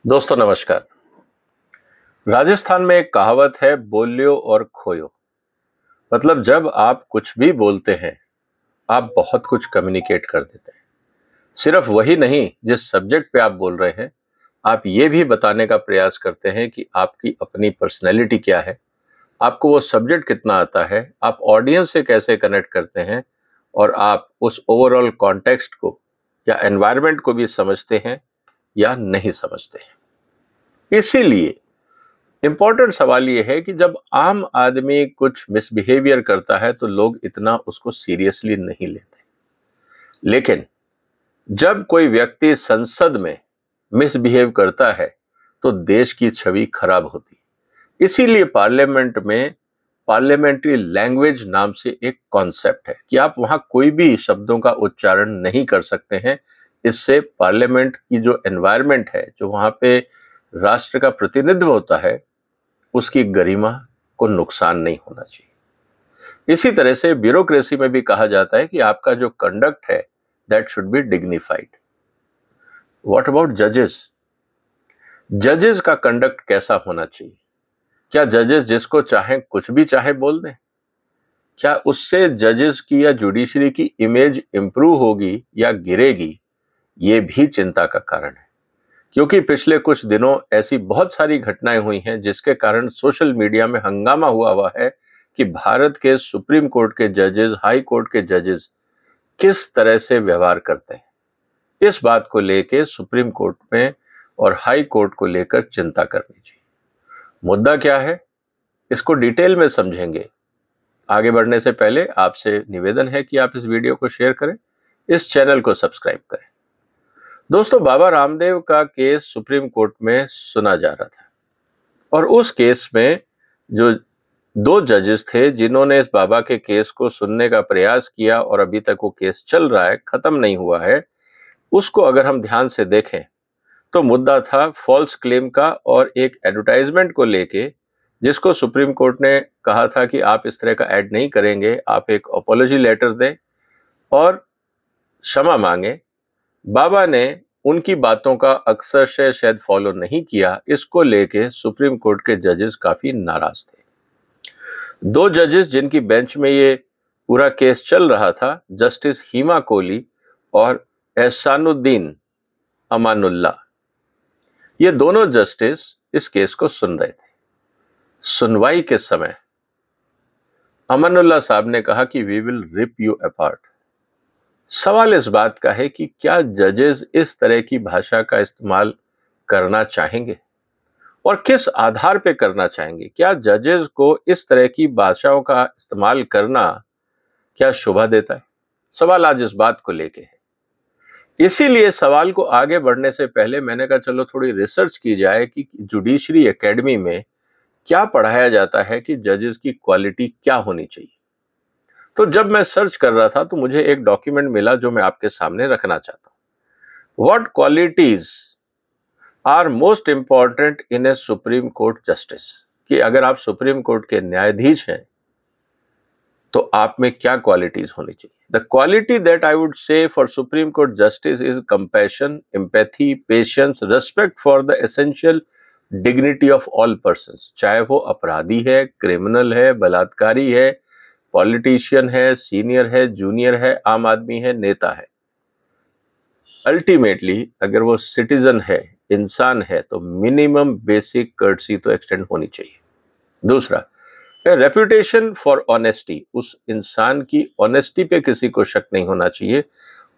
दोस्तों नमस्कार। राजस्थान में एक कहावत है, बोलियो और खोयो। मतलब जब आप कुछ भी बोलते हैं आप बहुत कुछ कम्युनिकेट कर देते हैं। सिर्फ वही नहीं, जिस सब्जेक्ट पे आप बोल रहे हैं आप ये भी बताने का प्रयास करते हैं कि आपकी अपनी पर्सनैलिटी क्या है, आपको वो सब्जेक्ट कितना आता है, आप ऑडियंस से कैसे कनेक्ट करते हैं और आप उस ओवरऑल कॉन्टेक्स्ट को या एनवायरनमेंट को भी समझते हैं या नहीं समझते हैं। इसीलिए इंपॉर्टेंट सवाल ये है कि जब आम आदमी कुछ मिसबिहेवियर करता है तो लोग इतना उसको सीरियसली नहीं लेते, लेकिन जब कोई व्यक्ति संसद में मिसबिहेव करता है तो देश की छवि खराब होती है। इसीलिए पार्लियामेंट में पार्लियामेंट्री लैंग्वेज नाम से एक कॉन्सेप्ट है कि आप वहां कोई भी शब्दों का उच्चारण नहीं कर सकते हैं। इससे पार्लियामेंट की जो एनवायरनमेंट है, जो वहां पे राष्ट्र का प्रतिनिधित्व होता है, उसकी गरिमा को नुकसान नहीं होना चाहिए। इसी तरह से ब्यूरोक्रेसी में भी कहा जाता है कि आपका जो कंडक्ट है that should be dignified. What about जजेस? जजेस का कंडक्ट कैसा होना चाहिए? क्या जजेस जिसको चाहे कुछ भी चाहे बोल दें? क्या उससे जजेस की या जुडिशरी की इमेज इंप्रूव होगी या गिरेगी? ये भी चिंता का कारण है, क्योंकि पिछले कुछ दिनों ऐसी बहुत सारी घटनाएं हुई हैं जिसके कारण सोशल मीडिया में हंगामा हुआ है कि भारत के सुप्रीम कोर्ट के जजेस, हाई कोर्ट के जजेस किस तरह से व्यवहार करते हैं। इस बात को लेकर सुप्रीम कोर्ट में और हाई कोर्ट को लेकर चिंता करनी चाहिए। मुद्दा क्या है, इसको डिटेल में समझेंगे। आगे बढ़ने से पहले आपसे निवेदन है कि आप इस वीडियो को शेयर करें, इस चैनल को सब्सक्राइब करें। दोस्तों, बाबा रामदेव का केस सुप्रीम कोर्ट में सुना जा रहा था और उस केस में जो दो जजेस थे जिन्होंने इस बाबा के केस को सुनने का प्रयास किया और अभी तक वो केस चल रहा है, खत्म नहीं हुआ है, उसको अगर हम ध्यान से देखें तो मुद्दा था फॉल्स क्लेम का और एक एडवर्टाइजमेंट को लेके, जिसको सुप्रीम कोर्ट ने कहा था कि आप इस तरह का एड नहीं करेंगे, आप एक अपॉलॉजी लेटर दें और क्षमा मांगे। बाबा ने उनकी बातों का अक्सर से शायद फॉलो नहीं किया। इसको लेके सुप्रीम कोर्ट के जजेस काफी नाराज थे। दो जजेस जिनकी बेंच में ये पूरा केस चल रहा था, जस्टिस हीमा कोहली और एहसानुद्दीन अमानुल्लाह, ये दोनों जस्टिस इस केस को सुन रहे थे। सुनवाई के समय अमानुल्लाह साहब ने कहा कि we will rip you apart. सवाल इस बात का है कि क्या जजेस इस तरह की भाषा का इस्तेमाल करना चाहेंगे और किस आधार पे करना चाहेंगे? क्या जजेस को इस तरह की भाषाओं का इस्तेमाल करना क्या शोभा देता है? सवाल आज इस बात को लेके है। इसीलिए सवाल को आगे बढ़ने से पहले मैंने कहा चलो थोड़ी रिसर्च की जाए कि जुडिशरी एकेडमी में क्या पढ़ाया जाता है, कि जजेस की क्वालिटी क्या होनी चाहिए। तो जब मैं सर्च कर रहा था तो मुझे एक डॉक्यूमेंट मिला जो मैं आपके सामने रखना चाहता हूं। What qualities are most important in a supreme court justice? कि अगर आप सुप्रीम कोर्ट के न्यायाधीश हैं तो आप में क्या क्वालिटीज होनी चाहिए? The quality that I would say for supreme court justice is compassion, empathy, patience, respect for the essential dignity of all persons. चाहे वो अपराधी है, क्रिमिनल है, बलात्कारी है, पॉलिटिशियन है, सीनियर है, जूनियर है, आम आदमी है, नेता है। अल्टीमेटली अगर वो सिटीजन है, इंसान है, तो मिनिमम बेसिक कर्टसी तो एक्सटेंड होनी चाहिए। दूसरा, रेपुटेशन फॉर ऑनेस्टी। उस इंसान की ऑनेस्टी पे किसी को शक नहीं होना चाहिए,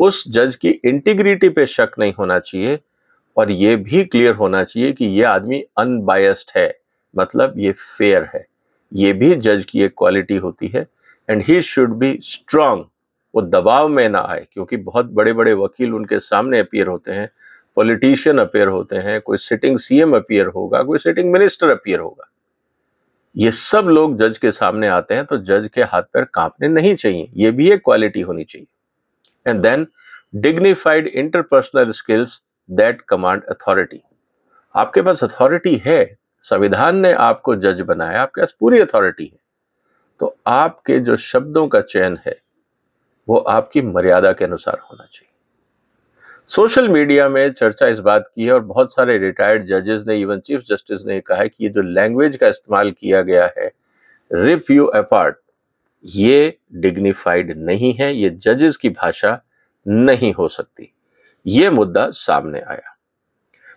उस जज की इंटीग्रिटी पे शक नहीं होना चाहिए, और ये भी क्लियर होना चाहिए कि ये आदमी अनबायस्ड है, मतलब ये फेयर है। ये भी जज की एक क्वालिटी होती है। And he should be strong, वो दबाव में ना आए, क्योंकि बहुत बड़े बड़े वकील उनके सामने अपीयर होते हैं, पॉलिटिशियन अपीयर होते हैं, कोई सिटिंग सीएम अपीयर होगा, कोई सिटिंग मिनिस्टर अपीयर होगा। ये सब लोग जज के सामने आते हैं तो जज के हाथ पैर कांपने नहीं चाहिए, ये भी एक क्वालिटी होनी चाहिए। And then dignified interpersonal skills that command authority. आपके पास अथॉरिटी है, संविधान ने आपको जज बनाया, आपके पास पूरी अथॉरिटी है, तो आपके जो शब्दों का चयन है वो आपकी मर्यादा के अनुसार होना चाहिए। सोशल मीडिया में चर्चा इस बात की है और बहुत सारे रिटायर्ड जजेस ने, इवन चीफ जस्टिस ने कहा है कि ये जो लैंग्वेज का इस्तेमाल किया गया है, रिप यू अपार्ट, ये डिग्निफाइड नहीं है, ये जजेस की भाषा नहीं हो सकती। ये मुद्दा सामने आया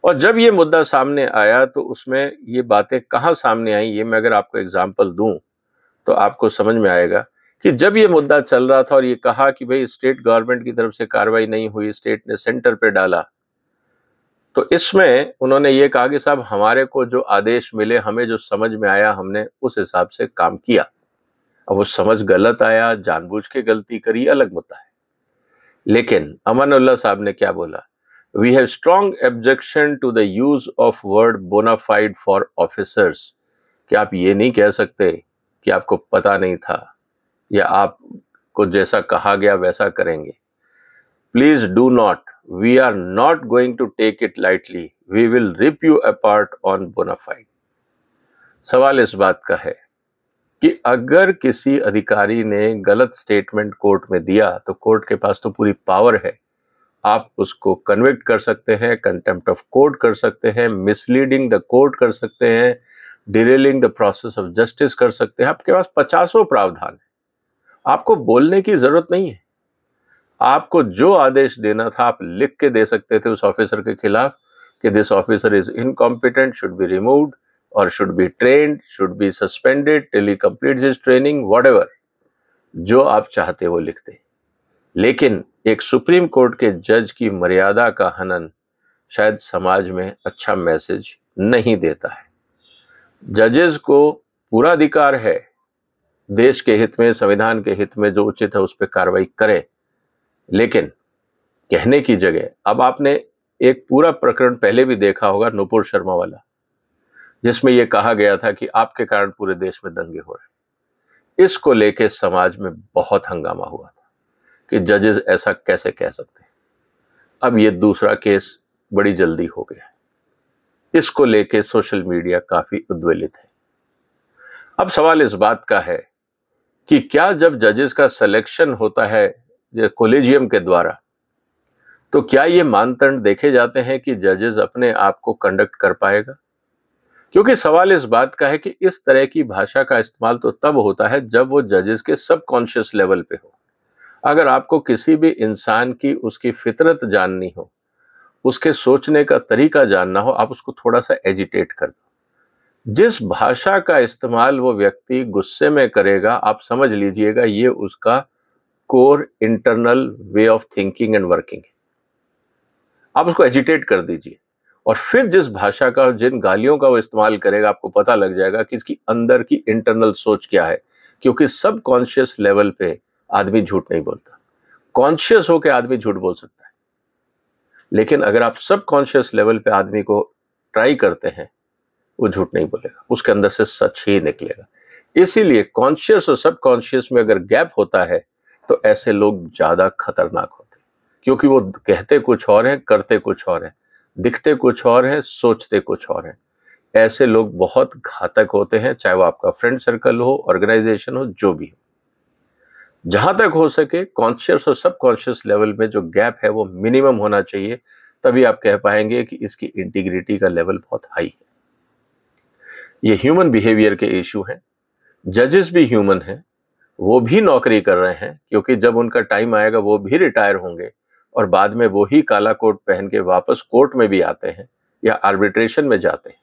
और जब ये मुद्दा सामने आया तो उसमें ये बातें कहाँ सामने आई, ये मैं अगर आपको एग्जाम्पल दूं तो आपको समझ में आएगा कि जब ये मुद्दा चल रहा था और ये कहा कि भाई स्टेट गवर्नमेंट की तरफ से कार्रवाई नहीं हुई, स्टेट ने सेंटर पे डाला, तो इसमें उन्होंने ये कहा कि साहब हमारे को जो आदेश मिले, हमें जो समझ में आया, हमने उस हिसाब से काम किया। अब वो समझ गलत आया, जानबूझ के गलती करी, अलग मुद्दा है। लेकिन अमानुल्लाह साहब ने क्या बोला, we have strong objection to the use of word bona fide for officers, कि आप ये नहीं कह सकते कि आपको पता नहीं था या आपको जैसा कहा गया वैसा करेंगे। Please do not, we are not going to take it lightly, we will rip you apart on bona fide. सवाल इस बात का है कि अगर किसी अधिकारी ने गलत स्टेटमेंट कोर्ट में दिया तो कोर्ट के पास तो पूरी पावर है, आप उसको कन्विक्ट कर सकते हैं, कंटेम्प्ट ऑफ कोर्ट कर सकते हैं, मिसलीडिंग द कोर्ट कर सकते हैं, derailing the process of justice कर सकते हैं। आपके पास 50 प्रावधान है, आपको बोलने की जरूरत नहीं है। आपको जो आदेश देना था आप लिख के दे सकते थे उस ऑफिसर के खिलाफ कि this officer is incompetent, should be removed और should be trained, should be suspended till he completes his training, whatever जो आप चाहते वो लिखते। लेकिन एक सुप्रीम कोर्ट के जज की मर्यादा का हनन शायद समाज में अच्छा मैसेज नहीं देता है। जजेस को पूरा अधिकार है देश के हित में, संविधान के हित में जो उचित है उस पर कार्रवाई करें, लेकिन कहने की जगह, अब आपने एक पूरा प्रकरण पहले भी देखा होगा नुपुर शर्मा वाला, जिसमें यह कहा गया था कि आपके कारण पूरे देश में दंगे हो रहे। इसको लेके समाज में बहुत हंगामा हुआ था कि जजेस ऐसा कैसे कह सकते हैं। अब ये दूसरा केस बड़ी जल्दी हो गया, इसको लेके सोशल मीडिया काफी उद्वेलित है। अब सवाल इस बात का है कि क्या जब जजेस का सिलेक्शन होता है कोलेजियम के द्वारा, तो क्या ये मानदंड देखे जाते हैं कि जजेस अपने आप को कंडक्ट कर पाएगा? क्योंकि सवाल इस बात का है कि इस तरह की भाषा का इस्तेमाल तो तब होता है जब वो जजेस के सबकॉन्शियस लेवल पे हो। अगर आपको किसी भी इंसान की उसकी फितरत जाननी हो, उसके सोचने का तरीका जानना हो, आप उसको थोड़ा सा एजिटेट कर दो। जिस भाषा का इस्तेमाल वो व्यक्ति गुस्से में करेगा, आप समझ लीजिएगा ये उसका core internal way of thinking and working है। आप उसको एजिटेट कर दीजिए और फिर जिस भाषा का, जिन गालियों का वो इस्तेमाल करेगा, आपको पता लग जाएगा कि इसकी अंदर की इंटरनल सोच क्या है। क्योंकि सब कॉन्शियस लेवल पे आदमी झूठ नहीं बोलता, कॉन्शियस होकर आदमी झूठ बोल सकता है, लेकिन अगर आप सब कॉन्शियस लेवल पे आदमी को ट्राई करते हैं, वो झूठ नहीं बोलेगा, उसके अंदर से सच ही निकलेगा। इसीलिए कॉन्शियस और सब कॉन्शियस में अगर गैप होता है तो ऐसे लोग ज्यादा खतरनाक होते हैं, क्योंकि वो कहते कुछ और है, करते कुछ और है, दिखते कुछ और है, सोचते कुछ और है। ऐसे लोग बहुत घातक होते हैं, चाहे वो आपका फ्रेंड सर्कल हो, ऑर्गेनाइजेशन हो, जो भी हो। जहां तक हो सके कॉन्शियस और सबकॉन्शियस लेवल में जो गैप है वो मिनिमम होना चाहिए, तभी आप कह पाएंगे कि इसकी इंटीग्रिटी का लेवल बहुत हाई है। ये ह्यूमन बिहेवियर के इशू हैं। जजेस भी ह्यूमन हैं, वो भी नौकरी कर रहे हैं, क्योंकि जब उनका टाइम आएगा वो भी रिटायर होंगे और बाद में वो ही काला कोट पहन के वापस कोर्ट में भी आते हैं या आर्बिट्रेशन में जाते हैं।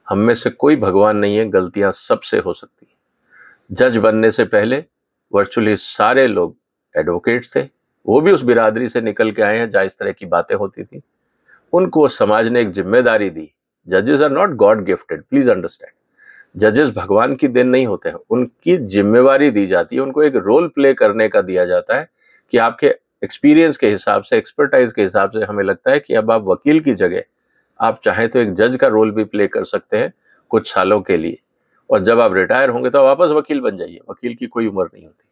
हम में से कोई भगवान नहीं है, गलतियां सबसे हो सकती है। जज बनने से पहले वर्चुअली सारे लोग एडवोकेट्स थे, वो भी उस बिरादरी से निकल के आए हैं जहाँ इस तरह की बातें होती थी। उनको समाज ने एक जिम्मेदारी दी। जजेस are not god gifted, please understand. जजेस भगवान की देन नहीं होते हैं, उनकी जिम्मेवारी दी जाती है, उनको एक रोल प्ले करने का दिया जाता है कि आपके एक्सपीरियंस के हिसाब से, एक्सपर्टाइज के हिसाब से हमें लगता है कि अब आप वकील की जगह आप चाहें तो एक जज का रोल भी प्ले कर सकते हैं कुछ सालों के लिए, और जब आप रिटायर होंगे तो वापस वकील बन जाइए। वकील की कोई उम्र नहीं होती,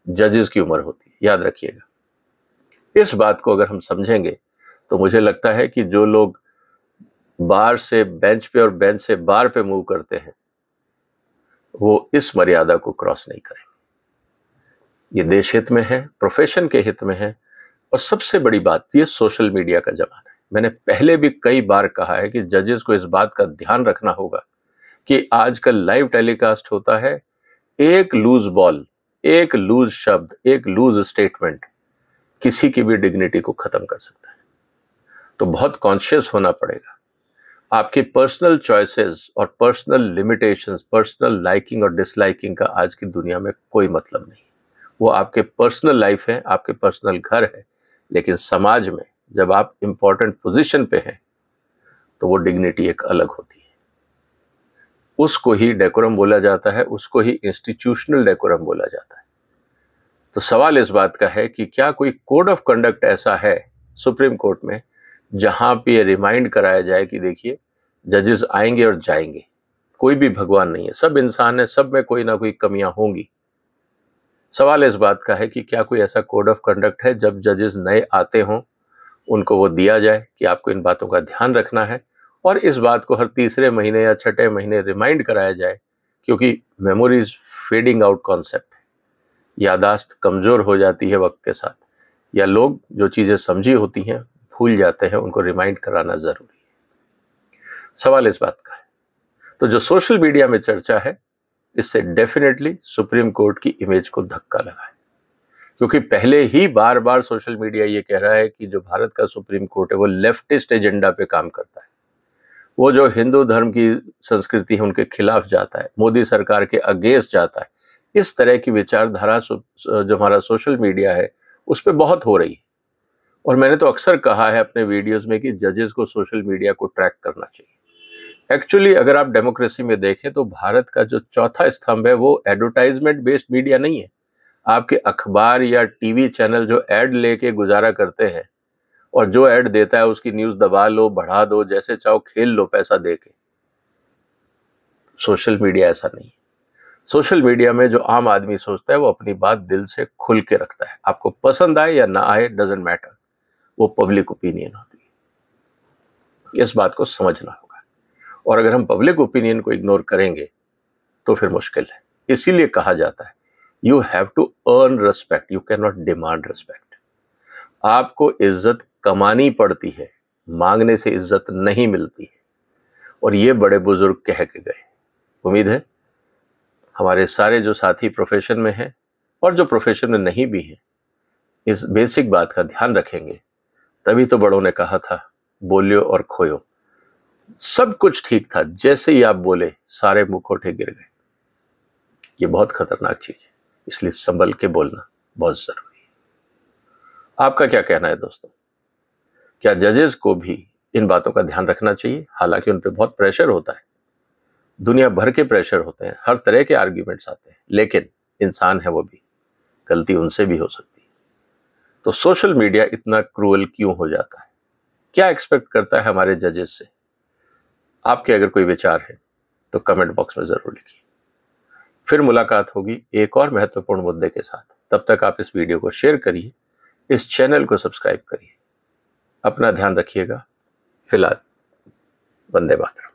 जजेस की उम्र होती है, याद रखिएगा। इस बात को अगर हम समझेंगे तो मुझे लगता है कि जो लोग बार से बेंच पे और बेंच से बार पे मूव करते हैं वो इस मर्यादा को क्रॉस नहीं करेंगे। ये देश हित में है, प्रोफेशन के हित में है, और सबसे बड़ी बात, ये सोशल मीडिया का जमाना है। मैंने पहले भी कई बार कहा है कि जजेस को इस बात का ध्यान रखना होगा कि आजकल लाइव टेलीकास्ट होता है, एक लूज बॉल, एक लूज शब्द, एक लूज स्टेटमेंट किसी की भी डिग्निटी को खत्म कर सकता है। तो बहुत कॉन्शियस होना पड़ेगा। आपके पर्सनल चॉइसेस और पर्सनल लिमिटेशंस, पर्सनल लाइकिंग और डिसलाइकिंग का आज की दुनिया में कोई मतलब नहीं। वो आपके पर्सनल लाइफ है, आपके पर्सनल घर है, लेकिन समाज में जब आप इंपॉर्टेंट पोजीशन पे हैं तो वो डिग्निटी एक अलग होती है। उसको ही डेकोरम बोला जाता है, उसको ही इंस्टीट्यूशनल डेकोरम बोला जाता है। तो सवाल इस बात का है कि क्या कोई कोड ऑफ कंडक्ट ऐसा है सुप्रीम कोर्ट में जहां पे रिमाइंड कराया जाए कि देखिए जजेस आएंगे और जाएंगे, कोई भी भगवान नहीं है, सब इंसान है, सब में कोई ना कोई कमियां होंगी। सवाल इस बात का है कि क्या कोई ऐसा कोड ऑफ कंडक्ट है जब जजेस नए आते हों उनको वो दिया जाए कि आपको इन बातों का ध्यान रखना है, और इस बात को हर तीसरे महीने या छठे महीने रिमाइंड कराया जाए, क्योंकि मेमोरीज फेडिंग आउट कॉन्सेप्ट है। यादाश्त कमजोर हो जाती है वक्त के साथ, या लोग जो चीजें समझी होती हैं भूल जाते हैं, उनको रिमाइंड कराना जरूरी है। सवाल इस बात का है। तो जो सोशल मीडिया में चर्चा है, इससे डेफिनेटली सुप्रीम कोर्ट की इमेज को धक्का लगा है, क्योंकि पहले ही बार बार सोशल मीडिया ये कह रहा है कि जो भारत का सुप्रीम कोर्ट है वो लेफ्टिस्ट एजेंडा पे काम करता है, वो जो हिंदू धर्म की संस्कृति है उनके खिलाफ जाता है, मोदी सरकार के अगेंस्ट जाता है। इस तरह की विचारधारा जो हमारा सोशल मीडिया है उस पर बहुत हो रही है। और मैंने तो अक्सर कहा है अपने वीडियोस में कि जजेस को सोशल मीडिया को ट्रैक करना चाहिए। एक्चुअली अगर आप डेमोक्रेसी में देखें तो भारत का जो चौथा स्तंभ है वो एडवर्टाइजमेंट बेस्ड मीडिया नहीं है। आपके अखबार या टीवी चैनल जो ऐड लेके गुजारा करते हैं, और जो ऐड देता है उसकी न्यूज दबा लो, बढ़ा दो, जैसे चाहो खेल लो पैसा देके। सोशल मीडिया ऐसा नहीं है। सोशल मीडिया में जो आम आदमी सोचता है वो अपनी बात दिल से खुल के रखता है। आपको पसंद आए या ना आए, डजेंट मैटर, वो पब्लिक ओपिनियन होती है। इस बात को समझना होगा। और अगर हम पब्लिक ओपिनियन को इग्नोर करेंगे तो फिर मुश्किल है। इसीलिए कहा जाता है you have to earn respect, you can not demand respect. आपको इज्जत कमानी पड़ती है, मांगने से इज्जत नहीं मिलती है। और ये बड़े बुजुर्ग कह के गए। उम्मीद है हमारे सारे जो साथी प्रोफेशन में हैं और जो प्रोफेशन में नहीं भी हैं इस बेसिक बात का ध्यान रखेंगे। तभी तो बड़ों ने कहा था बोलियो और खोयो। सब कुछ ठीक था, जैसे ही आप बोले सारे मुखौटे गिर गए। ये बहुत खतरनाक चीज है, इसलिए संभल के बोलना बहुत जरूरी है। आपका क्या कहना है दोस्तों? क्या जजेस को भी इन बातों का ध्यान रखना चाहिए? हालांकि उन पर बहुत प्रेशर होता है, दुनिया भर के प्रेशर होते हैं, हर तरह के आर्ग्यूमेंट्स आते हैं, लेकिन इंसान है वो भी, गलती उनसे भी हो सकती है। तो सोशल मीडिया इतना क्रूअल क्यों हो जाता है? क्या एक्सपेक्ट करता है हमारे जजेस से? आपके अगर कोई विचार है तो कमेंट बॉक्स में जरूर लिखिए। फिर मुलाकात होगी एक और महत्वपूर्ण मुद्दे के साथ। तब तक आप इस वीडियो को शेयर करिए, इस चैनल को सब्सक्राइब करिए। अपना ध्यान रखिएगा। फिलहाल वंदे मातरम।